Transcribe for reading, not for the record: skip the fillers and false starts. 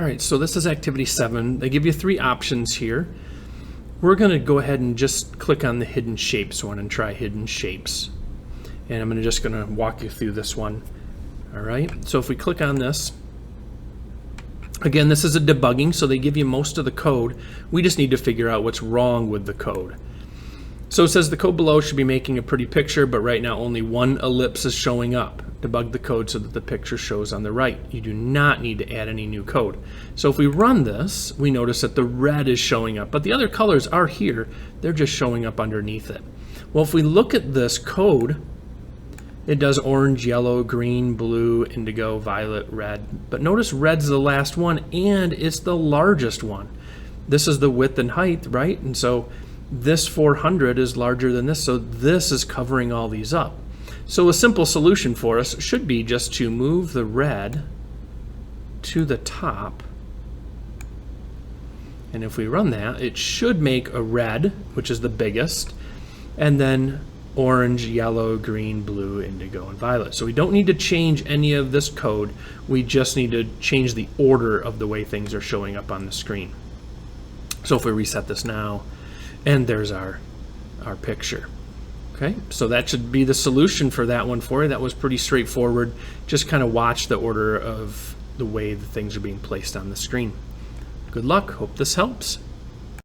All right, so this is activity 7. They give you 3 options here. We're going to go ahead and just click on the hidden shapes one and try hidden shapes. And I'm just going to walk you through this one. All right, so if we click on this, again, this is a debugging, so they give you most of the code. We just need to figure out what's wrong with the code. So it says the code below should be making a pretty picture, but right now only one ellipse is showing up. Debug the code so that the picture shows on the right. You do not need to add any new code. So if we run this, we notice that the red is showing up, but the other colors are here. They're just showing up underneath it. Well, if we look at this code, it does orange, yellow, green, blue, indigo, violet, red. But notice red's the last one, and it's the largest one. This is the width and height, right? And so this 400 is larger than this, so this is covering all these up. So a simple solution for us should be just to move the red to the top. And if we run that, it should make a red, which is the biggest, and then orange, yellow, green, blue, indigo, and violet. So we don't need to change any of this code. We just need to change the order of the way things are showing up on the screen. So if we reset this now, and there's our picture. Okay, so that should be the solution for that one for you. That was pretty straightforward. Just kind of watch the order of the way the things are being placed on the screen. Good luck. Hope this helps.